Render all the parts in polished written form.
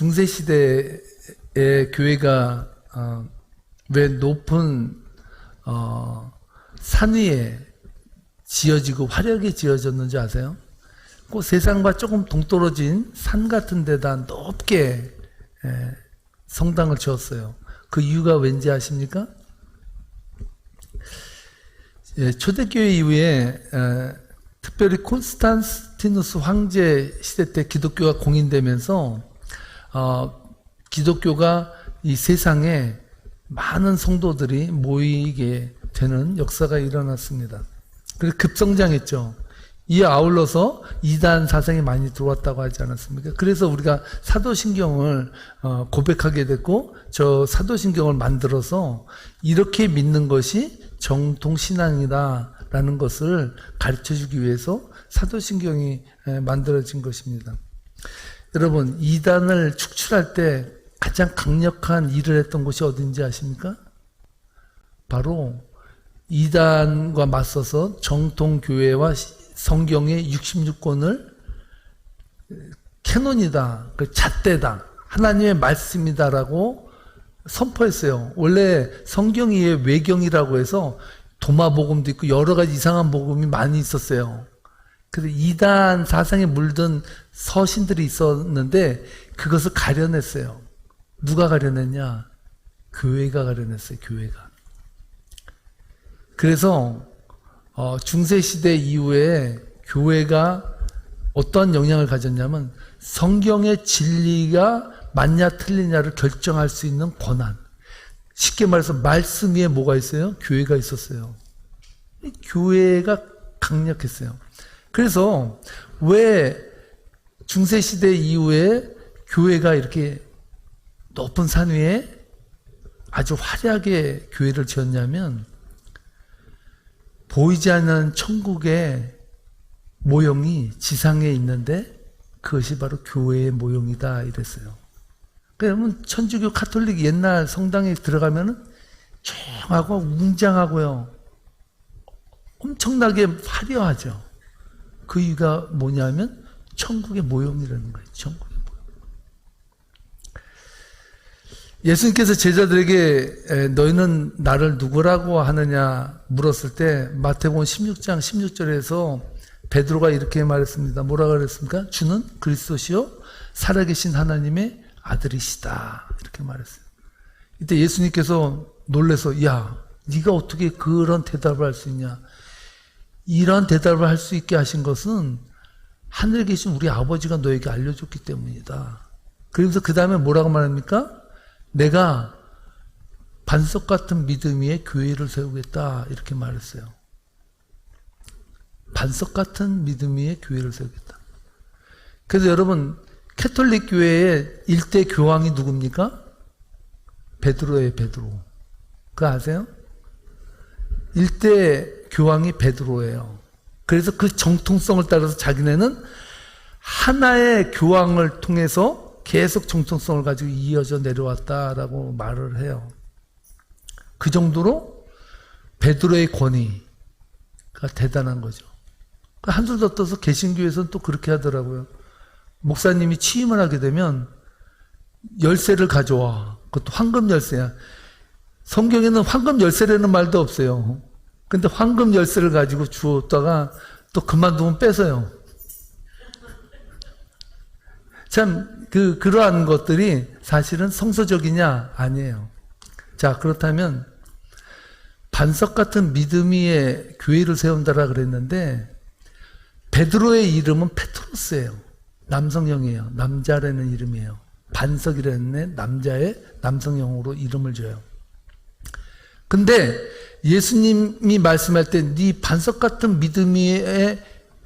중세시대의 교회가 왜 높은 산 위에 지어지고 화려하게 지어졌는지 아세요? 그 세상과 조금 동떨어진 산 같은 데다 높게 성당을 지었어요. 그 이유가 왠지 아십니까? 초대교회 이후에 특별히 콘스탄티누스 황제 시대 때 기독교가 공인되면서 기독교가 이 세상에 많은 성도들이 모이게 되는 역사가 일어났습니다. 그래서 급성장했죠. 이에 아울러서 이단 사상이 많이 들어왔다고 하지 않았습니까? 그래서 우리가 사도신경을 고백하게 됐고, 저 사도신경을 만들어서 이렇게 믿는 것이 정통신앙이다라는 것을 가르쳐주기 위해서 사도신경이 만들어진 것입니다. 여러분, 이단을 축출할 때 가장 강력한 일을 했던 곳이 어딘지 아십니까? 바로 이단과 맞서서 정통교회와 성경의 66권을 캐논이다, 잣대다, 하나님의 말씀이다라고 선포했어요. 원래 성경이 외경이라고 해서 도마복음도 있고 여러 가지 이상한 복음이 많이 있었어요. 그래서 이단 사상에 물든 서신들이 있었는데 그것을 가려냈어요. 누가 가려냈냐? 교회가 가려냈어요. 교회가. 그래서 중세시대 이후에 교회가 어떤 영향을 가졌냐면 성경의 진리가 맞냐 틀리냐를 결정할 수 있는 권한. 쉽게 말해서 말씀 위에 뭐가 있어요? 교회가 있었어요. 교회가 강력했어요. 그래서 왜 중세시대 이후에 교회가 이렇게 높은 산 위에 아주 화려하게 교회를 지었냐면 보이지 않는 천국의 모형이 지상에 있는데 그것이 바로 교회의 모형이다 이랬어요. 그러면 천주교 카톨릭 옛날 성당에 들어가면은 조용하고 웅장하고요. 엄청나게 화려하죠. 그 이유가 뭐냐면 천국의 모형이라는 거예요. 천국의 모형. 예수님께서 제자들에게 너희는 나를 누구라고 하느냐 물었을 때 마태복음 16장 16절에서 베드로가 이렇게 말했습니다. 뭐라고 그랬습니까? 주는 그리스도시요 살아계신 하나님의 아들이시다 이렇게 말했어요. 이때 예수님께서 놀라서 야 네가 어떻게 그런 대답을 할 수 있냐. 이런 대답을 할 수 있게 하신 것은 하늘에 계신 우리 아버지가 너에게 알려줬기 때문이다. 그러면서 그 다음에 뭐라고 말합니까? 내가 반석 같은 믿음 위에 교회를 세우겠다 이렇게 말했어요. 반석 같은 믿음 위에 교회를 세우겠다. 그래서 여러분 캐톨릭 교회의 일대 교황이 누굽니까? 베드로예요. 베드로. 그거 아세요? 일대 교황이 베드로예요. 그래서 그 정통성을 따라서 자기네는 하나의 교황을 통해서 계속 정통성을 가지고 이어져 내려왔다라고 말을 해요. 그 정도로 베드로의 권위가 대단한 거죠. 한술 더 떠서 개신교에서는 또 그렇게 하더라고요. 목사님이 취임을 하게 되면 열쇠를 가져와. 그것도 황금 열쇠야. 성경에는 황금 열쇠라는 말도 없어요. 근데 황금 열쇠를 가지고 주었다가 또 그만두면 뺏어요. 참, 그러한 것들이 사실은 성서적이냐? 아니에요. 자, 그렇다면, 반석 같은 믿음 위에 교회를 세운다라 그랬는데, 베드로의 이름은 페트로스예요. 남성형이에요. 남자라는 이름이에요. 반석이라는 남자의 남성형으로 이름을 줘요. 근데 예수님이 말씀할 때 네 반석 같은 믿음 위에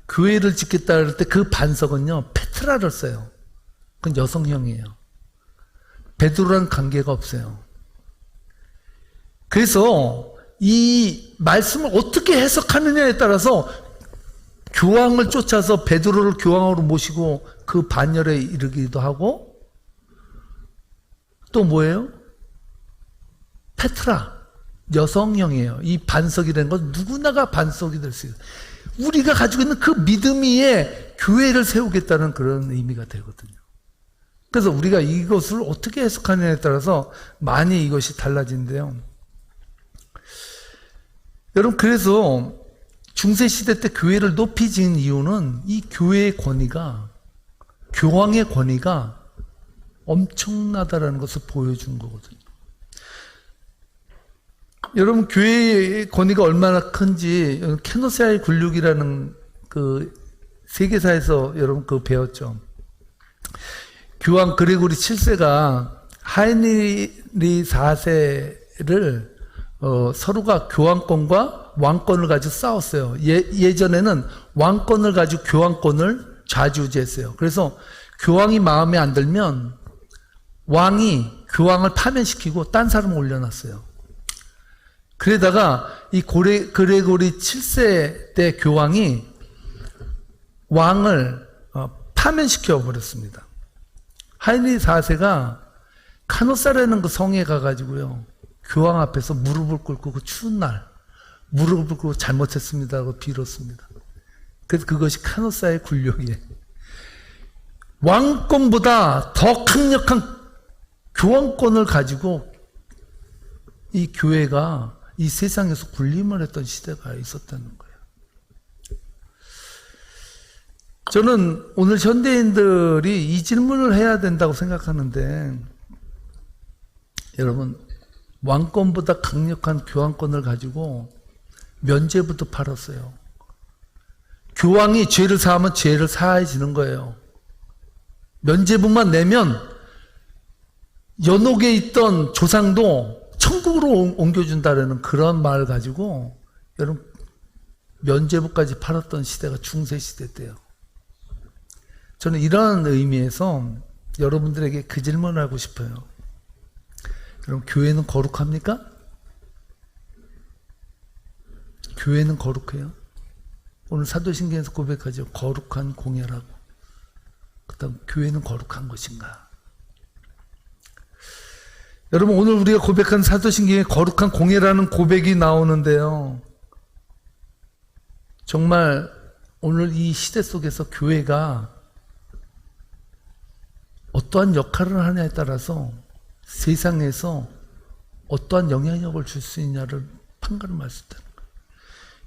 교회를 짓겠다 할 때 그 반석은요, 페트라를 써요. 그건 여성형이에요. 베드로랑 관계가 없어요. 그래서 이 말씀을 어떻게 해석하느냐에 따라서 교황을 쫓아서 베드로를 교황으로 모시고 그 반열에 이르기도 하고 또 뭐예요? 페트라, 여성형이에요. 이 반석이라는 건 누구나가 반석이 될 수 있어요. 우리가 가지고 있는 그 믿음 위에 교회를 세우겠다는 그런 의미가 되거든요. 그래서 우리가 이것을 어떻게 해석하느냐에 따라서 많이 이것이 달라진대요. 여러분, 그래서 중세시대 때 교회를 높이 지은 이유는 이 교회의 권위가, 교황의 권위가 엄청나다라는 것을 보여준 거거든요. 여러분, 교회의 권위가 얼마나 큰지 케노시아의 굴륙이라는 그 세계사에서 여러분 그거 배웠죠. 교황 그레고리 7세가 하이니리 4세를 서로가 교황권과 왕권을 가지고 싸웠어요. 예전에는 왕권을 가지고 교황권을 좌지우지했어요. 그래서 교황이 마음에 안 들면 왕이 교황을 파면시키고 딴 사람을 올려놨어요. 그러다가 이 그레고리 7세 때 교황이 왕을 파면시켜 버렸습니다. 하이니 4세가 카노사라는 그 성에 가가지고요, 교황 앞에서 무릎을 꿇고 그 추운 날 무릎을 꿇고 잘못했습니다 하고 빌었습니다. 그래서 그것이 카노사의 굴욕이에요. 왕권보다 더 강력한 교황권을 가지고 이 교회가 이 세상에서 군림을 했던 시대가 있었다는 거예요. 저는 오늘 현대인들이 이 질문을 해야 된다고 생각하는데, 여러분, 왕권보다 강력한 교황권을 가지고 면죄부도 팔았어요. 교황이 죄를 사하면 죄를 사해지는 거예요. 면죄부만 내면 연옥에 있던 조상도 천국으로 옮겨준다라는 그런 말을 가지고 여러분 면죄부까지 팔았던 시대가 중세시대 때요. 저는 이런 의미에서 여러분들에게 그 질문을 하고 싶어요. 여러분, 교회는 거룩합니까? 교회는 거룩해요? 오늘 사도신경에서 고백하죠. 거룩한 공예라고. 그 다음 교회는 거룩한 것인가? 여러분, 오늘 우리가 고백한 사도신경에 거룩한 공예라는 고백이 나오는데요, 정말 오늘 이 시대 속에서 교회가 어떠한 역할을 하냐에 따라서 세상에서 어떠한 영향력을 줄 수 있냐를 판가름할 수 있다는 거예요.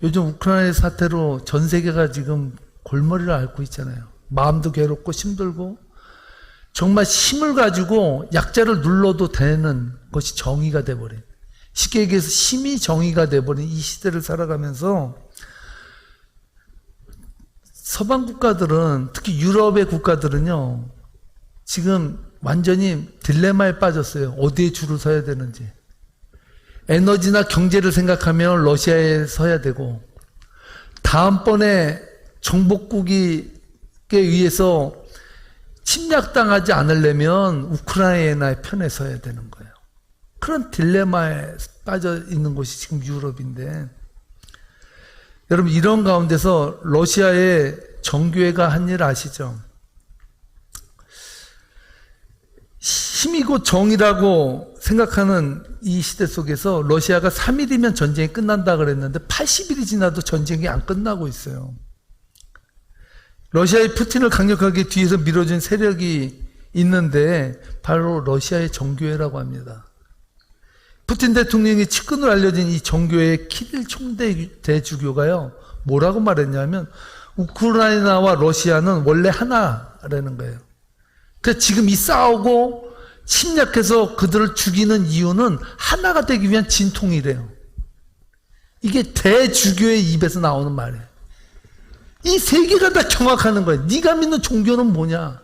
요즘 우크라이나 사태로 전 세계가 지금 골머리를 앓고 있잖아요. 마음도 괴롭고 힘들고, 정말 힘을 가지고 약자를 눌러도 되는 것이 정의가 돼버린, 쉽게 얘기해서 힘이 정의가 돼버린 이 시대를 살아가면서 서방 국가들은, 특히 유럽의 국가들은요, 지금 완전히 딜레마에 빠졌어요. 어디에 줄을 서야 되는지. 에너지나 경제를 생각하면 러시아에 서야 되고, 다음번에 정복국에 의해서 침략당하지 않으려면 우크라이나의 편에 서야 되는 거예요. 그런 딜레마에 빠져 있는 곳이 지금 유럽인데, 여러분, 이런 가운데서 러시아의 정교회가 한 일 아시죠? 힘이고 정의라고 생각하는 이 시대 속에서 러시아가 3일이면 전쟁이 끝난다 그랬는데 80일이 지나도 전쟁이 안 끝나고 있어요. 러시아의 푸틴을 강력하게 뒤에서 밀어준 세력이 있는데 바로 러시아의 정교회라고 합니다. 푸틴 대통령이 측근으로 알려진 이 정교회의 키릴 총대주교가요, 뭐라고 말했냐면 우크라이나와 러시아는 원래 하나라는 거예요. 그래서 지금 이 싸우고 침략해서 그들을 죽이는 이유는 하나가 되기 위한 진통이래요. 이게 대주교의 입에서 나오는 말이에요. 이 세 개가 다 정확하는 거예요. 네가 믿는 종교는 뭐냐?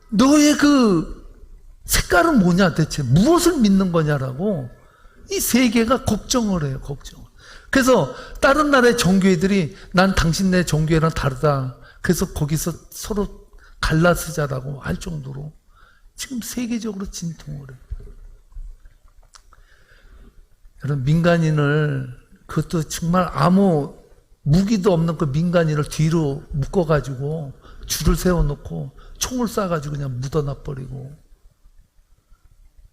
너의 그 색깔은 뭐냐 대체? 무엇을 믿는 거냐라고 이 세 개가 걱정을 해요. 걱정. 그래서 다른 나라의 종교회들이 난 당신네 종교회랑 다르다, 그래서 거기서 서로 갈라쓰자라고 할 정도로 지금 세계적으로 진통을 해요. 여러분, 민간인을, 그것도 정말 아무 무기도 없는 그 민간인을 뒤로 묶어가지고 줄을 세워놓고 총을 쏴가지고 그냥 묻어놔버리고,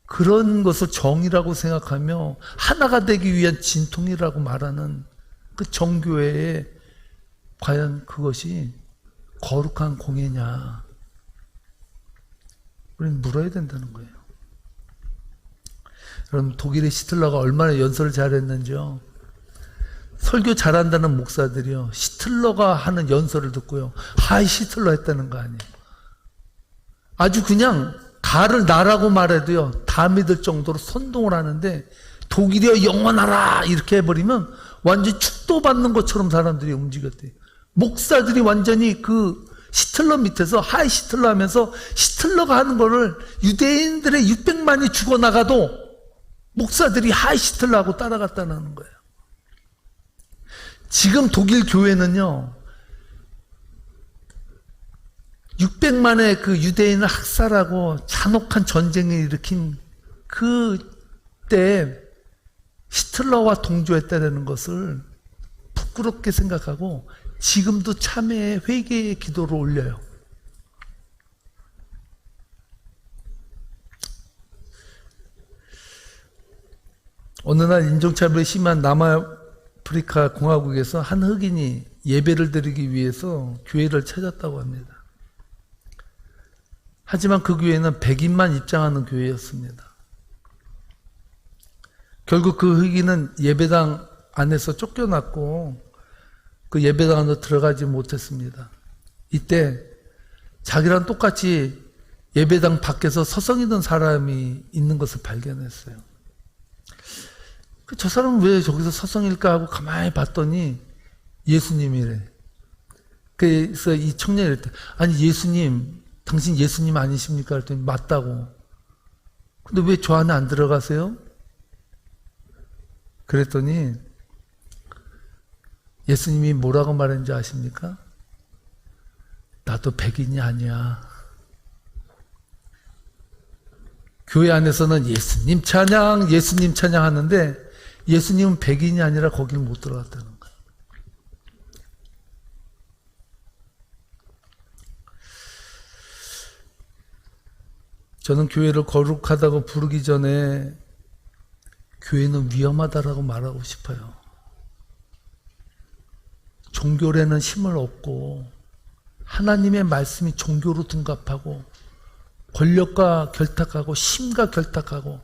그런 것을 정의라고 생각하며 하나가 되기 위한 진통이라고 말하는 그 정교회에 과연 그것이 거룩한 공예냐? 우리는 물어야 된다는 거예요. 여러분, 독일의 시틀러가 얼마나 연설을 잘했는지요. 설교 잘한다는 목사들이요, 시틀러가 하는 연설을 듣고요, 하이 시틀러 했다는 거 아니에요. 아주 그냥 가를 나라고 말해도요 다 믿을 정도로 선동을 하는데, 독일이여 영원하라 이렇게 해버리면 완전히 축도받는 것처럼 사람들이 움직였대요. 목사들이 완전히 그 시틀러 밑에서 하이 시틀러 하면서, 시틀러가 하는 거를 유대인들의 600만이 죽어나가도 목사들이 하이 시틀러 하고 따라갔다는 거예요. 지금 독일 교회는요 600만의 그 유대인을 학살하고 잔혹한 전쟁을 일으킨 그때 히틀러와 동조했다는 것을 부끄럽게 생각하고 지금도 참회의 회개의 기도를 올려요. 어느 날 인종차별이 심한 남아프리카 공화국에서 한 흑인이 예배를 드리기 위해서 교회를 찾았다고 합니다. 하지만 그 교회는 백인만 입장하는 교회였습니다. 결국 그 흑인은 예배당 안에서 쫓겨났고 그 예배당 안으로 들어가지 못했습니다. 이때 자기랑 똑같이 예배당 밖에서 서성이던 사람이 있는 것을 발견했어요. 저 사람은 왜 저기서 서성일까 하고 가만히 봤더니 예수님이래. 그래서 이 청년이 이랬대. 아니 예수님, 당신 예수님 아니십니까? 그랬더니 맞다고. 근데 왜 저 안에 안 들어가세요? 그랬더니 예수님이 뭐라고 말했는지 아십니까? 나도 백인이 아니야. 교회 안에서는 예수님 찬양, 예수님 찬양 하는데 예수님은 백인이 아니라 거길 못 들어갔다는 거예요. 저는 교회를 거룩하다고 부르기 전에 교회는 위험하다라고 말하고 싶어요. 종교에는 힘을 얻고 하나님의 말씀이 종교로 둔갑하고 권력과 결탁하고 힘과 결탁하고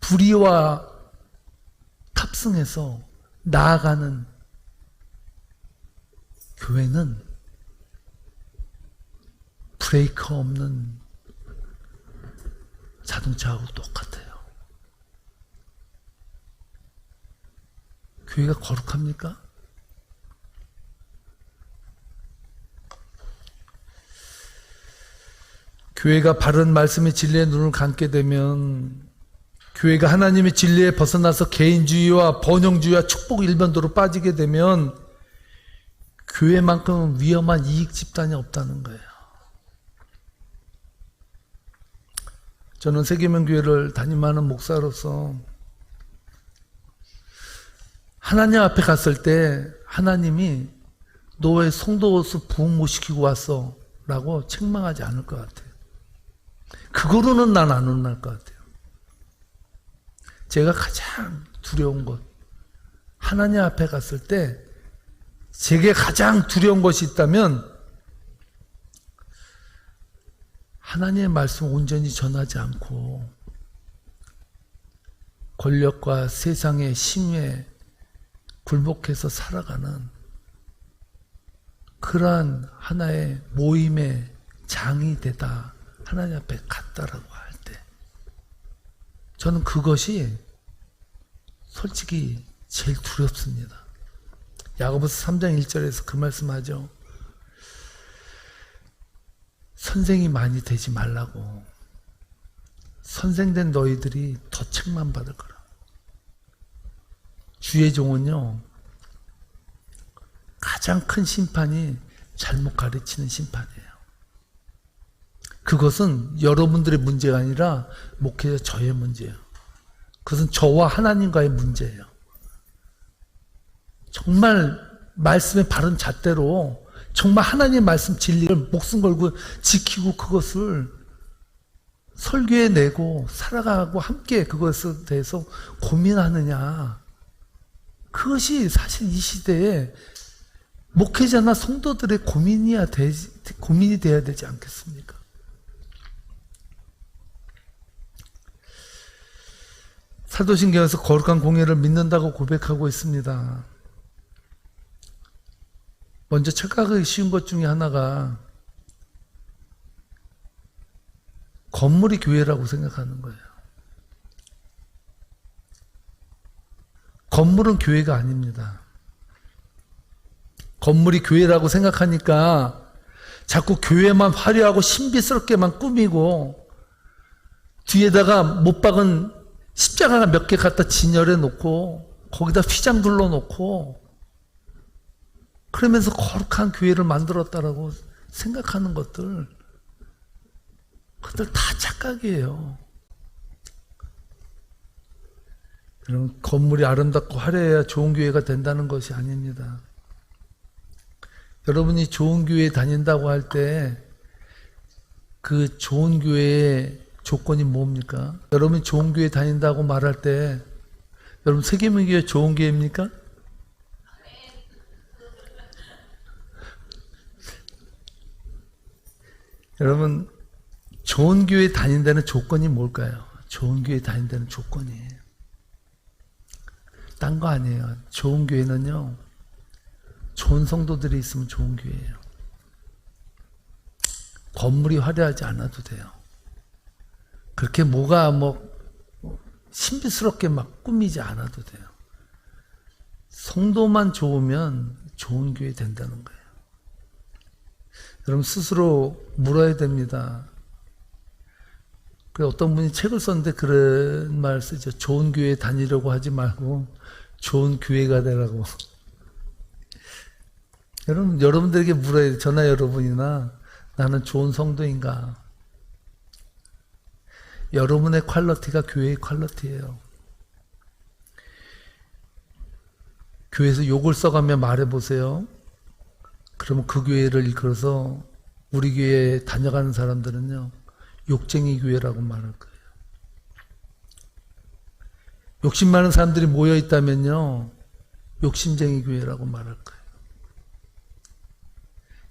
불의와 탑승해서 나아가는 교회는 브레이크 없는 자동차하고 똑같아요. 교회가 거룩합니까? 교회가 바른 말씀의 진리의 눈을 감게 되면, 교회가 하나님의 진리에 벗어나서 개인주의와 번영주의와 축복 일변도로 빠지게 되면 교회만큼은 위험한 이익 집단이 없다는 거예요. 저는 세계명교회를 담임하는 목사로서 하나님 앞에 갔을 때 하나님이 너 왜 송도수 부흥 못 시키고 왔어? 라고 책망하지 않을 것 같아요. 그거로는 난 안 혼날 것 같아요. 제가 가장 두려운 것, 하나님 앞에 갔을 때 제게 가장 두려운 것이 있다면 하나님의 말씀을 온전히 전하지 않고 권력과 세상의 힘에 굴복해서 살아가는 그러한 하나의 모임의 장이 되다 하나님 앞에 갔다라고 할 때, 저는 그것이 솔직히 제일 두렵습니다. 야고보서 3장 1절에서 그 말씀하죠. 선생이 많이 되지 말라고. 선생된 너희들이 더 책망받을 거라. 주의 종은요, 가장 큰 심판이 잘못 가르치는 심판이에요. 그것은 여러분들의 문제가 아니라 목회자 저의 문제예요. 그것은 저와 하나님과의 문제예요. 정말 말씀의 바른 잣대로 정말 하나님의 말씀 진리를 목숨 걸고 지키고 그것을 설교해 내고 살아가고 함께 그것에 대해서 고민하느냐, 그것이 사실 이 시대에 목회자나 성도들의 고민이 돼야 되지 않겠습니까? 사도신경에서 거룩한 공예를 믿는다고 고백하고 있습니다. 먼저 착각하기 쉬운 것 중에 하나가 건물이 교회라고 생각하는 거예요. 건물은 교회가 아닙니다. 건물이 교회라고 생각하니까 자꾸 교회만 화려하고 신비스럽게만 꾸미고 뒤에다가 못 박은 십자가 몇 개 갖다 진열해 놓고 거기다 휘장 둘러 놓고 그러면서 거룩한 교회를 만들었다라고 생각하는 것들, 그들 다 착각이에요. 여러분, 건물이 아름답고 화려해야 좋은 교회가 된다는 것이 아닙니다. 여러분이 좋은 교회에 다닌다고 할 때 그 좋은 교회의 조건이 뭡니까? 여러분이 좋은 교회에 다닌다고 말할 때 여러분 세계민교회 좋은 교회입니까? 여러분 좋은 교회에 다닌다는 조건이 뭘까요? 좋은 교회에 다닌다는 조건이 딴 거 아니에요. 좋은 교회는요, 좋은 성도들이 있으면 좋은 교회예요. 건물이 화려하지 않아도 돼요. 그렇게 뭐가 신비스럽게 막 꾸미지 않아도 돼요. 성도만 좋으면 좋은 교회 된다는 거예요. 여러분 스스로 물어야 됩니다. 어떤 분이 책을 썼는데 그런 말 쓰죠. 좋은 교회 다니려고 하지 말고 좋은 교회가 되라고. 여러분들에게 물어야 돼요. 저나 여러분이나 나는 좋은 성도인가? 여러분의 퀄리티가 교회의 퀄리티예요. 교회에서 욕을 써가며 말해보세요. 그러면 그 교회를 일컬어서 우리 교회에 다녀가는 사람들은요, 욕쟁이 교회라고 말할 거예요. 욕심 많은 사람들이 모여있다면요, 욕심쟁이 교회라고 말할 거예요.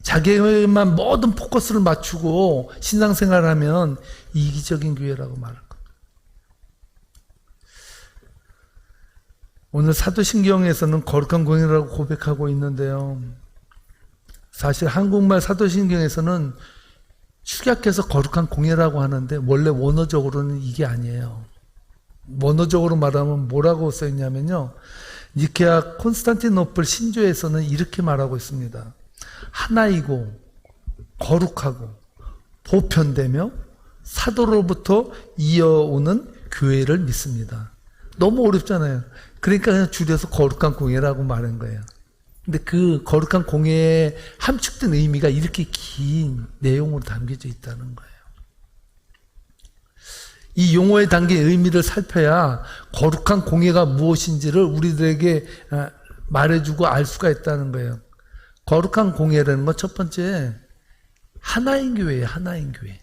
자기에게만 모든 포커스를 맞추고 신앙생활을 하면 이기적인 교회라고 말할 거예요. 오늘 사도신경에서는 거룩한 공예라고 고백하고 있는데요, 사실 한국말 사도신경에서는 축약해서 거룩한 공예라고 하는데 원래 원어적으로는 이게 아니에요. 원어적으로 말하면 뭐라고 써있냐면요, 니케아 콘스탄티노플 신조에서는 이렇게 말하고 있습니다. 하나이고 거룩하고 보편되며 사도로부터 이어오는 교회를 믿습니다. 너무 어렵잖아요. 그러니까 그냥 줄여서 거룩한 공예라고 말한 거예요. 근데 그 거룩한 공예에 함축된 의미가 이렇게 긴 내용으로 담겨져 있다는 거예요. 이 용어에 담긴 의미를 살펴야 거룩한 공예가 무엇인지를 우리들에게 말해주고 알 수가 있다는 거예요. 거룩한 공예라는 건 첫 번째, 하나인 교회예요. 하나인 교회.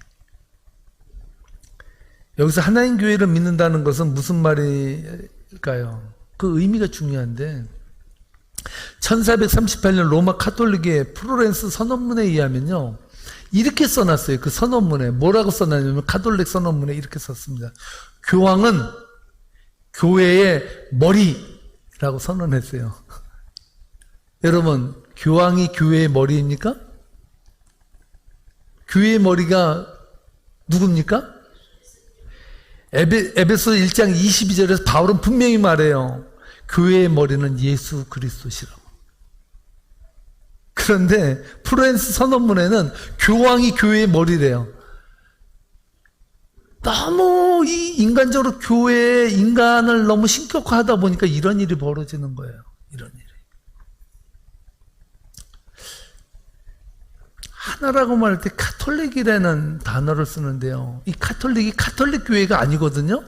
여기서 하나인 교회를 믿는다는 것은 무슨 말일까요? 그 의미가 중요한데, 1438년 로마 카톨릭의 프로렌스 선언문에 의하면요, 이렇게 써놨어요. 그 선언문에 뭐라고 써놨냐면, 카톨릭 선언문에 이렇게 썼습니다. 교황은 교회의 머리라고 선언했어요. 여러분, 교황이 교회의 머리입니까? 교회의 머리가 누굽니까? 에베소 1장 22절에서 바울은 분명히 말해요. 교회의 머리는 예수 그리스도시라고. 그런데 프로렌스 선언문에는 교황이 교회의 머리래요. 너무 이 인간적으로 교회의 인간을 너무 신격화하다 보니까 이런 일이 벌어지는 거예요. 이런 일이. 하나라고 말할 때 카톨릭이라는 단어를 쓰는데요, 이 카톨릭이 카톨릭 교회가 아니거든요.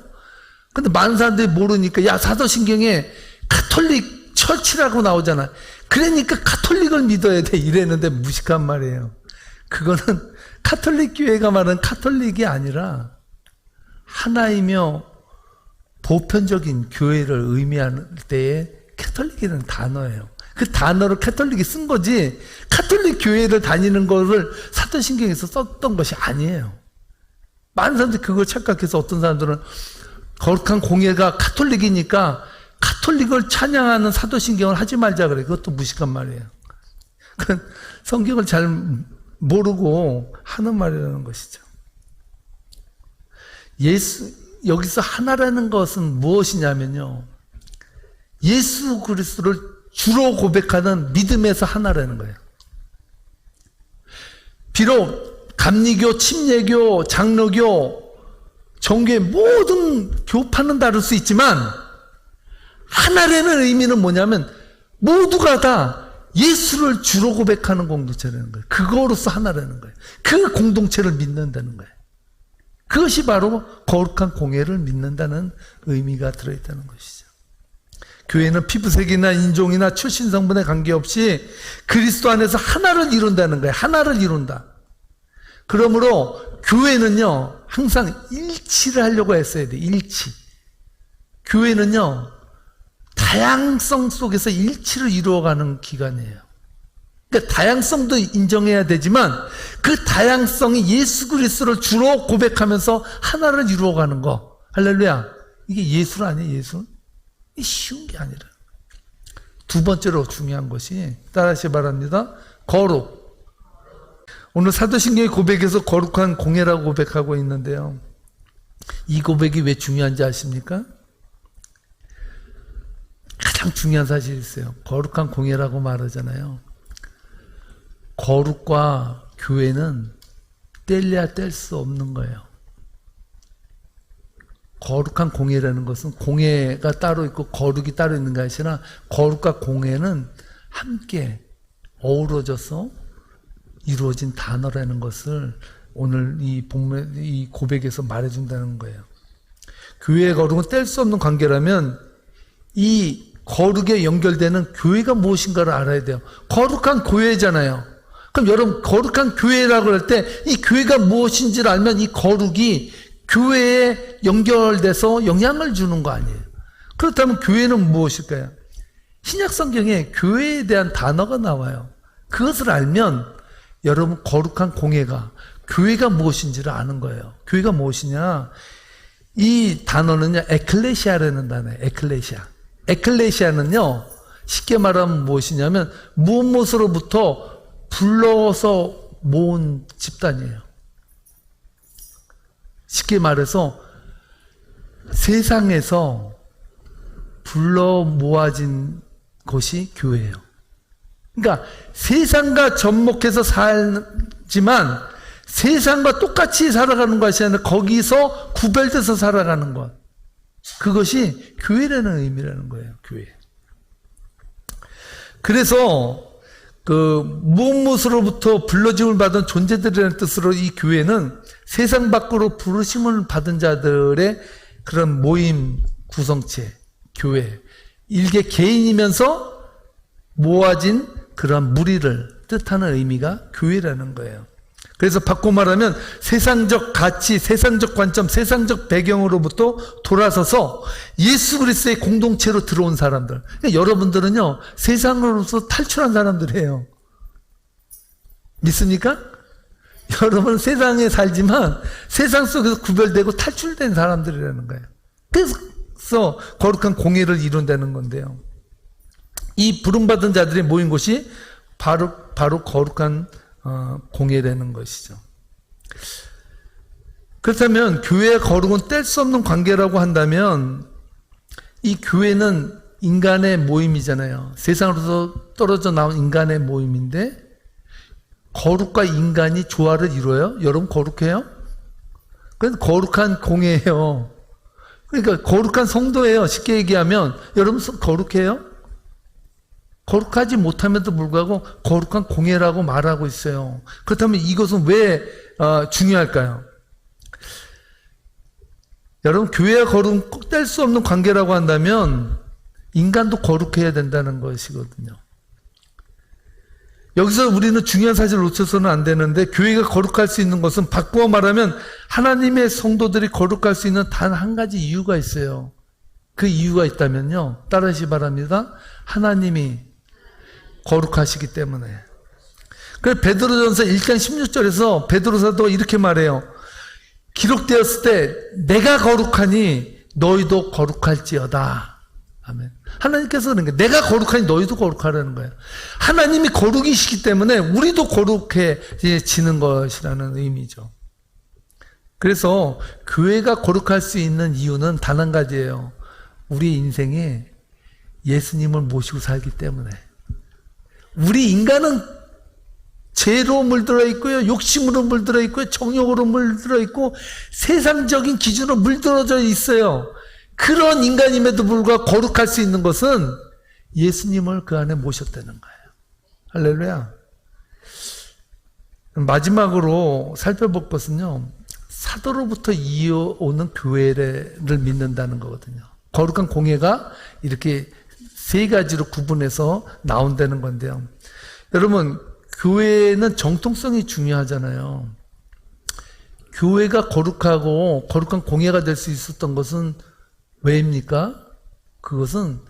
근데 많은 사람들이 모르니까, 야, 사도신경에 카톨릭 철치라고 나오잖아. 그러니까 카톨릭을 믿어야 돼 이랬는데 무식한 말이에요. 그거는 카톨릭 교회가 말하는 카톨릭이 아니라 하나이며 보편적인 교회를 의미하는 때에 카톨릭이라는 단어예요. 그 단어를 카톨릭이 쓴 거지, 카톨릭 교회를 다니는 거를 사도신경에서 썼던 것이 아니에요. 많은 사람들이 그걸 착각해서 어떤 사람들은 거룩한 공예가 카톨릭이니까 카톨릭을 찬양하는 사도신경을 하지 말자 그래. 그것도 무식한 말이에요. 그건 성경을 잘 모르고 하는 말이라는 것이죠. 여기서 하나라는 것은 무엇이냐면요. 예수 그리스도를 주로 고백하는 믿음에서 하나라는 거예요. 비록 감리교, 침례교, 장로교, 종교의 모든 교파는 다를 수 있지만 하나라는 의미는 뭐냐면 모두가 다 예수를 주로 고백하는 공동체라는 거예요. 그거로서 하나라는 거예요. 그 공동체를 믿는다는 거예요. 그것이 바로 거룩한 공예를 믿는다는 의미가 들어있다는 것이죠. 교회는 피부색이나 인종이나 출신 성분에 관계없이 그리스도 안에서 하나를 이룬다는 거예요. 하나를 이룬다. 그러므로 교회는요, 항상 일치를 하려고 했어야 돼요. 일치. 교회는요, 다양성 속에서 일치를 이루어가는 기관이에요. 그러니까 다양성도 인정해야 되지만 그 다양성이 예수 그리스도를 주로 고백하면서 하나를 이루어가는 거. 할렐루야. 이게 예술 아니에요, 예술? 이게 쉬운 게 아니라. 두 번째로 중요한 것이 따라하시 바랍니다. 거룩. 오늘 사도신경의 고백에서 거룩한 공예라고 고백하고 있는데요. 이 고백이 왜 중요한지 아십니까? 가장 중요한 사실이 있어요. 거룩한 공예라고 말하잖아요. 거룩과 교회는 뗄래야 뗄 수 없는 거예요. 거룩한 공예라는 것은 공예가 따로 있고 거룩이 따로 있는 것이 아니라 거룩과 공예는 함께 어우러져서 이루어진 단어라는 것을 오늘 이 고백에서 말해준다는 거예요. 교회의 거룩은 뗄 수 없는 관계라면 이 거룩에 연결되는 교회가 무엇인가를 알아야 돼요. 거룩한 교회잖아요. 그럼 여러분 거룩한 교회라고 할 때 이 교회가 무엇인지를 알면 이 거룩이 교회에 연결돼서 영향을 주는 거 아니에요. 그렇다면 교회는 무엇일까요? 신약 성경에 교회에 대한 단어가 나와요. 그것을 알면 여러분 거룩한 공예가 교회가 무엇인지를 아는 거예요. 교회가 무엇이냐? 이 단어는요, 에클레시아라는 단어예요. 에클레시아. 에클레시아는요, 쉽게 말하면 무엇이냐면 무엇으로부터 불러서 모은 집단이에요. 쉽게 말해서 세상에서 불러 모아진 것이 교회예요. 그러니까 세상과 접목해서 살지만 세상과 똑같이 살아가는 것이 아니라 거기서 구별돼서 살아가는 것. 그것이 교회라는 의미라는 거예요. 교회. 그래서 무엇으로부터 불러짐을 받은 존재들이라는 뜻으로 이 교회는 세상 밖으로 부르심을 받은 자들의 그런 모임 구성체, 교회. 일개 개인이면서 모아진 그런 무리를 뜻하는 의미가 교회라는 거예요. 그래서 바꿔 말하면 세상적 가치, 세상적 관점, 세상적 배경으로부터 돌아서서 예수 그리스도의 공동체로 들어온 사람들. 그러니까 여러분들은요, 세상으로서 탈출한 사람들이에요. 믿습니까? 여러분은 세상에 살지만 세상 속에서 구별되고 탈출된 사람들이라는 거예요. 그래서 거룩한 공예를 이룬다는 건데요. 이 부름받은 자들이 모인 곳이 바로 거룩한 공예라는 것이죠. 그렇다면 교회의 거룩은 뗄 수 없는 관계라고 한다면 이 교회는 인간의 모임이잖아요. 세상으로서 떨어져 나온 인간의 모임인데 거룩과 인간이 조화를 이루어요? 여러분 거룩해요? 그건 거룩한 공예예요. 그러니까 거룩한 성도예요. 쉽게 얘기하면 여러분 거룩해요? 거룩하지 못함에도 불구하고 거룩한 공예라고 말하고 있어요. 그렇다면 이것은 왜 중요할까요? 여러분 교회와 거룩은 꼭 뗄 수 없는 관계라고 한다면 인간도 거룩해야 된다는 것이거든요. 여기서 우리는 중요한 사실을 놓쳐서는 안 되는데 교회가 거룩할 수 있는 것은 바꾸어 말하면 하나님의 성도들이 거룩할 수 있는 단 한 가지 이유가 있어요. 그 이유가 있다면요. 따르시 바랍니다. 하나님이 거룩하시기 때문에. 그래서 베드로전서 1장 16절에서 베드로 사도가 이렇게 말해요. 기록되었을 때 내가 거룩하니 너희도 거룩할지어다. 아멘. 하나님께서 그런 거예요. 내가 거룩하니 너희도 거룩하라는 거예요. 하나님이 거룩이시기 때문에 우리도 거룩해지는 것이라는 의미죠. 그래서 교회가 거룩할 수 있는 이유는 단 한 가지예요. 우리 인생에 예수님을 모시고 살기 때문에. 우리 인간은 죄로 물들어 있고요, 욕심으로 물들어 있고요, 정욕으로 물들어 있고 세상적인 기준으로 물들어져 있어요. 그런 인간임에도 불구하고 거룩할 수 있는 것은 예수님을 그 안에 모셨다는 거예요. 할렐루야. 마지막으로 살펴볼 것은요, 사도로부터 이어오는 교회를 믿는다는 거거든요. 거룩한 공예가 이렇게 세 가지로 구분해서 나온다는 건데요. 여러분, 교회는 정통성이 중요하잖아요. 교회가 거룩하고 거룩한 공예가 될 수 있었던 것은 왜입니까? 그것은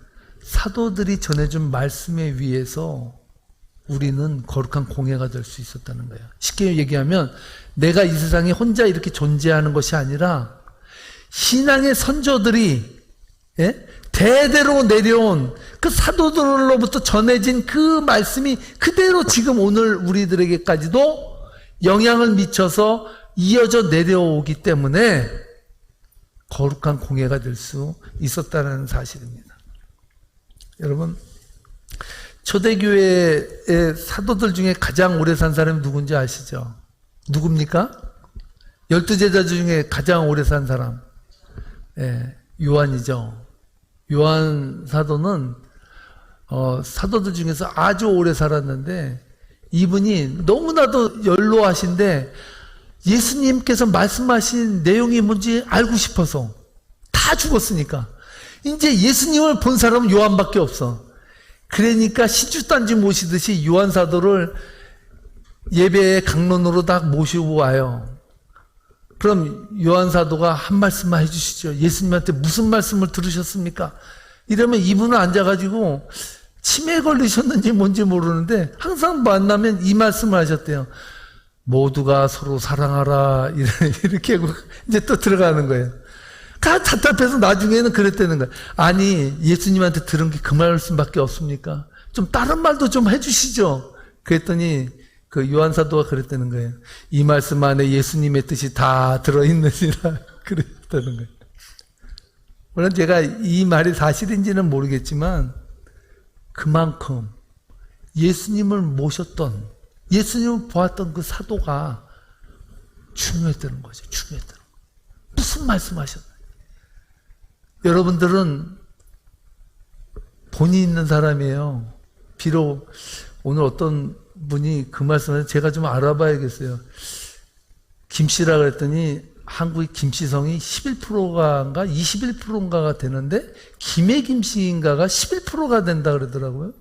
사도들이 전해준 말씀에 의해서 우리는 거룩한 공예가 될 수 있었다는 거예요. 쉽게 얘기하면 내가 이 세상에 혼자 이렇게 존재하는 것이 아니라 신앙의 선조들이 대대로 내려온 그 사도들로부터 전해진 그 말씀이 그대로 지금 오늘 우리들에게까지도 영향을 미쳐서 이어져 내려오기 때문에 거룩한 공예가 될 수 있었다는 사실입니다. 여러분, 초대교회의 사도들 중에 가장 오래 산 사람이 누군지 아시죠? 누굽니까? 12제자 중에 가장 오래 산 사람. 요한이죠. 요한 사도는 사도들 중에서 아주 오래 살았는데 이분이 너무나도 연로하신데 예수님께서 말씀하신 내용이 뭔지 알고 싶어서 다 죽었으니까 이제 예수님을 본 사람은 요한밖에 없어. 그러니까 시주단지 모시듯이 요한 사도를 예배의 강론으로 다 모시고 와요. 그럼 요한 사도가 한 말씀만 해주시죠. 예수님한테 무슨 말씀을 들으셨습니까? 이러면 이분은 앉아가지고 치매에 걸리셨는지 뭔지 모르는데 항상 만나면 이 말씀을 하셨대요. 모두가 서로 사랑하라. 이렇게 하고 이제 또 들어가는 거예요. 다 답답해서 나중에는 그랬다는 거예요. 아니, 예수님한테 들은 게 그 말씀밖에 없습니까? 좀 다른 말도 좀 해주시죠. 그랬더니 그 요한사도가 그랬다는 거예요. 이 말씀 안에 예수님의 뜻이 다 들어있느니라. 그랬다는 거예요. 물론 제가 이 말이 사실인지는 모르겠지만 그만큼 예수님을 모셨던, 예수님을 보았던 그 사도가 중요했다는 거죠. 중요했다는 거예요. 무슨 말씀하셨나요? 여러분들은 본이 있는 사람이에요. 비록 오늘 어떤 분이 그 말씀을 제가 좀 알아봐야겠어요. 김씨라 그랬더니 한국의 김씨성이 11%가인가 21%인가가 되는데 김해 김씨인가가 11%가 된다 그러더라고요.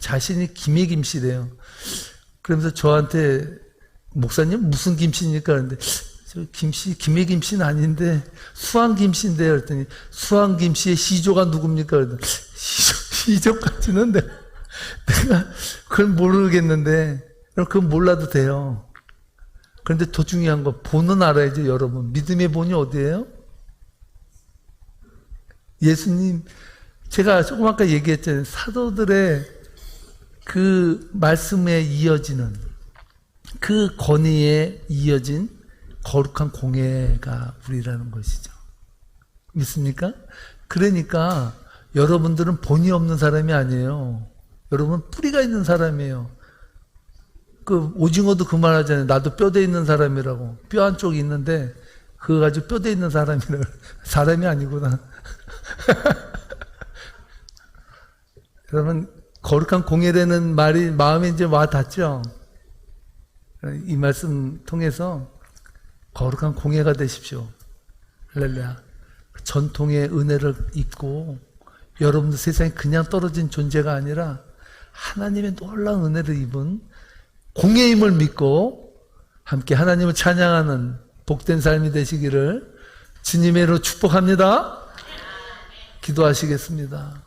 자신이 김해 김씨래요. 그러면서 저한테 목사님 무슨 김씨입니까? 그런데 저 김씨, 김해 김씨는 아닌데 수왕 김씨인데요. 그랬더니 수왕 김씨의 시조가 누굽니까? 그랬더니 시조까지는 내가 그걸 모르겠는데 그건 몰라도 돼요. 그런데 더 중요한 거 본은 알아야죠. 여러분, 믿음의 본이 어디예요? 예수님, 제가 조금 아까 얘기했잖아요. 사도들의 그 말씀에 이어지는 그 권위에 이어진 거룩한 공예가 우리라는 것이죠. 믿습니까? 그러니까 여러분들은 본이 없는 사람이 아니에요. 여러분 뿌리가 있는 사람이에요. 그 오징어도 그 말 하잖아요. 나도 뼈대 있는 사람이라고. 뼈 한쪽이 있는데 그거 가지고 뼈대 있는 사람이라고. 사람이 아니구나. 여러분 거룩한 공예라는 말이 마음에 이제 와 닿죠? 이 말씀 통해서 거룩한 공예가 되십시오. 할렐루야. 전통의 은혜를 입고 여러분들 세상에 그냥 떨어진 존재가 아니라 하나님의 놀라운 은혜를 입은 공예임을 믿고 함께 하나님을 찬양하는 복된 삶이 되시기를 주님의 이름으로 축복합니다. 기도하시겠습니다.